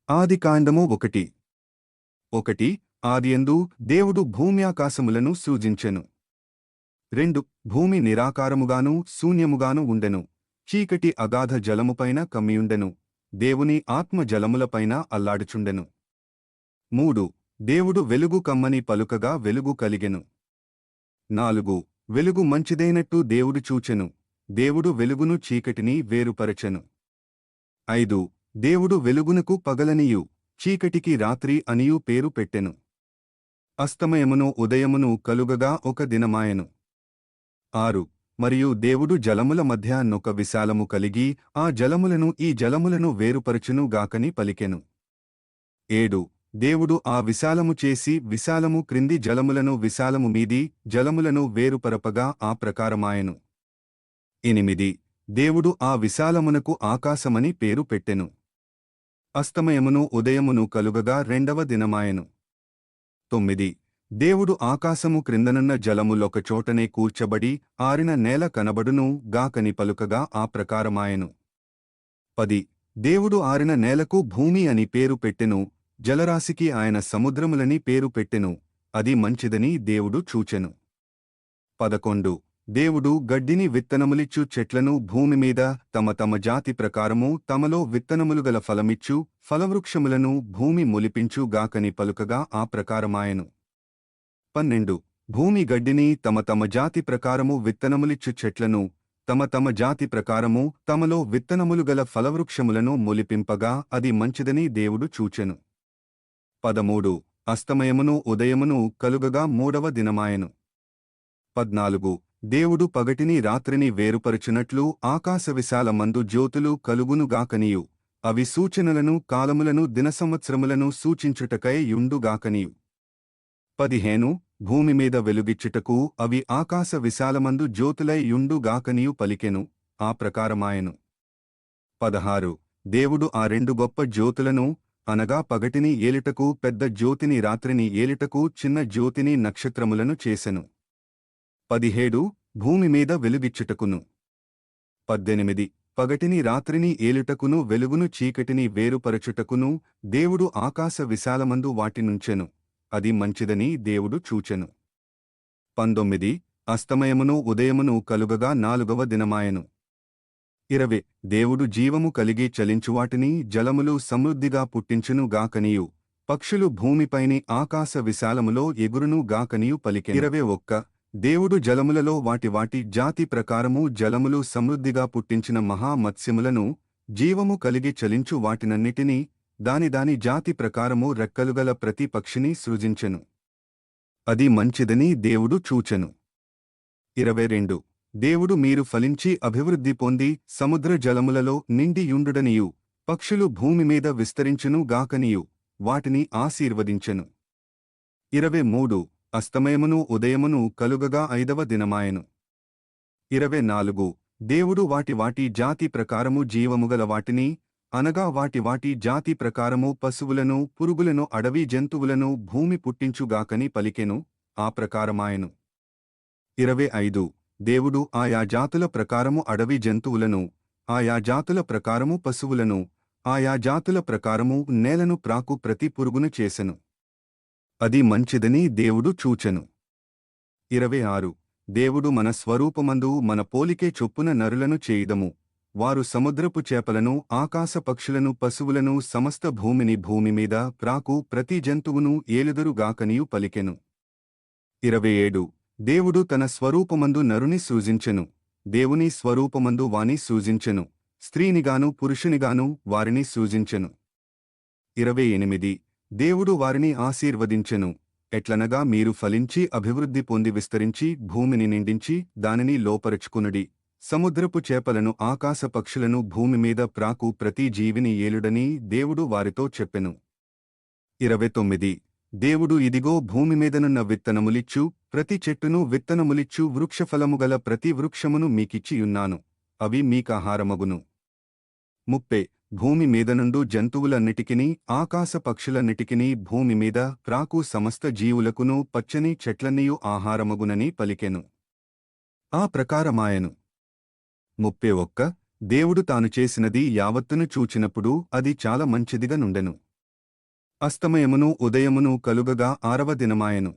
ఆదికాండము 1:1 ఆదియందు దేవుడు భూమ్యాకాశములను సృజించెను. 2 భూమి నిరాకారముగాను శూన్యముగాను ఉండెను. చీకటి అగాధ జలముపైన కమ్మియుండెను. దేవుని ఆత్మ జలములపైన అల్లాడుచుండెను. 3 దేవుడు వెలుగు కమ్మని పలుకగా వెలుగు కలిగెను. 4 వెలుగు మంచిదైనట్టు దేవుడు చూచెను. దేవుడు వెలుగును చీకటిని వేరుపరచెను. 5 దేవుడు వెలుగునకు పగలనియు చీకటికి రాత్రి అనియు పేరు పెట్టెను. అస్తమయమును ఉదయమును కలుగగా ఒక దినమాయెను. 6 మరియు దేవుడు జలముల మధ్య నొక విశాలము కలిగి ఆ జలములను ఈ జలములను వేరుపరచును గాకని పలికెను. 7 దేవుడు ఆ విశాలము చేసి విశాలము క్రింది జలములను విశాలము మీది జలములను వేరుపరపగా ఆ ప్రకారమాయెను. 8 దేవుడు ఆ విశాలమునకు ఆకాశమని పేరు పెట్టెను. అస్తమయమును ఉదయమును కలుగగా రెండవ దినమాయెను. 9 దేవుడు ఆకాశము క్రిందనున్న జలములొకచోటనే కూర్చబడి ఆరిన నేల కనబడును గాకని పలుకగా ఆ ప్రకారమాయెను. 10 దేవుడు ఆరిన నేలకు భూమి అని పేరు పెట్టెను. జలరాశికి ఆయన సముద్రములని పేరు పెట్టెను. అది మంచిదని దేవుడు చూచెను. 11 దేవుడు గడ్డిని విత్తనములిచ్చు చెట్లను భూమిమీద తమ తమ జాతి ప్రకారము తమలో విత్తనములుగల ఫలమిచ్చు ఫలవృక్షములను భూమి మొలిపించు గాకని పలుకగా ఆ ప్రకారమాయెను. 12 భూమి గడ్డిని తమ తమ జాతి ప్రకారము విత్తనములిచ్చు చెట్లను తమ తమ జాతి ప్రకారము తమలో విత్తనములుగల ఫలవృక్షములను మొలిపింపగా అది మంచిదని దేవుడు చూచెను. 13 అస్తమయమును ఉదయమును కలుగగా మూడవ దినమాయెను. 14 దేవుడు పగటిని రాత్రిని వేరుపరచునట్లు ఆకాశ విశాలమందు జ్యోతులు కలుగునుగాకనియు అవి సూచనలను కాలములను దినసంవత్సరములను సూచించుటకై యుండుగాకనియు. 15 భూమిమీద వెలుగిచ్చుటకు అవి ఆకాశ విశాలమందు జ్యోతులై యుండుగాకనియు పలికెను. ఆ ప్రకారమాయెను. 16 దేవుడు ఆ రెండు గొప్ప జ్యోతులను అనగా పగటిని ఏలుటకు పెద్ద జ్యోతిని రాత్రిని ఏలుటకు చిన్న జ్యోతిని నక్షత్రములను చేసెను. 17 భూమిమీద వెలుగిచ్చుటకును. 18 పగటిని రాత్రిని ఏలుటకును వెలుగును చీకటిని వేరుపరచుటకును దేవుడు ఆకాశ విశాలమందు వాటినుంచెను. అది మంచిదని దేవుడు చూచెను. 19 అస్తమయమును ఉదయమును కలుగగా నాలుగవ దినమాయెను. 20 దేవుడు జీవము కలిగి చలించువాటిని జలములు సమృద్ధిగా పుట్టించును గాకనియు పక్షులు భూమిపైని ఆకాశ విశాలములో ఎగురును గాకనియు పలికెను. 21 దేవుడు జలములలో వాటి జాతి ప్రకారము జలములు సమృద్ధిగా పుట్టించిన మహామత్స్యములను జీవము కలిగి చలించు వాటినన్నిటినీ దాని జాతి ప్రకారము రెక్కలుగల ప్రతి పక్షిని సృజించెను. అది మంచిదని దేవుడు చూచెను. 22 దేవుడు మీరు ఫలించి అభివృద్ధి పొంది సముద్ర జలములలో నిండి యుండుడనియు పక్షులు భూమిమీద విస్తరించును గాకనియు వాటిని ఆశీర్వదించెను. 23 అస్తమయమును ఉదయమును కలుగగా ఐదవ దినమాయెను. 24 దేవుడు వాటి జాతి ప్రకారము జీవముగల వాటిని అనగా వాటి జాతి ప్రకారము పశువులను పురుగులను అడవి జంతువులను భూమి పుట్టించుగాకని పలికెను. ఆ ప్రకారమాయెను. 25 దేవుడు ఆయా జాతుల ప్రకారము అడవి జంతువులను ఆయా జాతుల ప్రకారము పశువులను ఆయా జాతుల ప్రకారము నేలను ప్రాకు ప్రతి పురుగును చేసెను. అది మంచిదని దేవుడు చూచెను. 26 దేవుడు మన స్వరూపమందు మన పోలికే చొప్పున నరులను చేయుదము వారు సముద్రపు చేపలను ఆకాశ పక్షులను పశువులను సమస్త భూమిని భూమిమీద ప్రాకు ప్రతి జంతువును ఏలుదురుగాకనియు పలికెను. 27 దేవుడు తన స్వరూపమందు నరుని సృజించెను. దేవుని స్వరూపమందు వాని సృజించెను. స్త్రీనిగాను పురుషునిగాను వారిని సృజించెను. 28 దేవుడు వారిని ఆశీర్వదించెను. ఎట్లనగా మీరు ఫలించి అభివృద్ధి పొంది విస్తరించి భూమిని నిండించి దానిని లోపరచుకునుడి. సముద్రపు చేపలను ఆకాశ పక్షులను భూమిమీద ప్రాకు ప్రతి జీవిని ఏలుడని దేవుడు వారితో చెప్పెను. 29 దేవుడు ఇదిగో భూమిమీదనున్న విత్తనములిచ్చు ప్రతి చెట్టును విత్తనములిచ్చు వృక్షఫలముగల ప్రతి వృక్షమును మీకిచ్చియున్నాను. అవి మీకాహారమగును. 30 భూమి మీదనుండు జంతువులన్నిటికినీ ఆకాశ పక్షులన్నిటికినీ భూమిమీద ప్రాకు సమస్త జీవులకును పచ్చని చెట్లన్నీయు ఆహారమగునని పలికెను. ఆ ప్రకారమాయెను. 31 దేవుడు తాను చేసినది యావత్తును చూచినప్పుడు అది చాలా మంచిదిగా నుండెను. అస్తమయమును ఉదయమును కలుగగా 6వ దినమాయెను.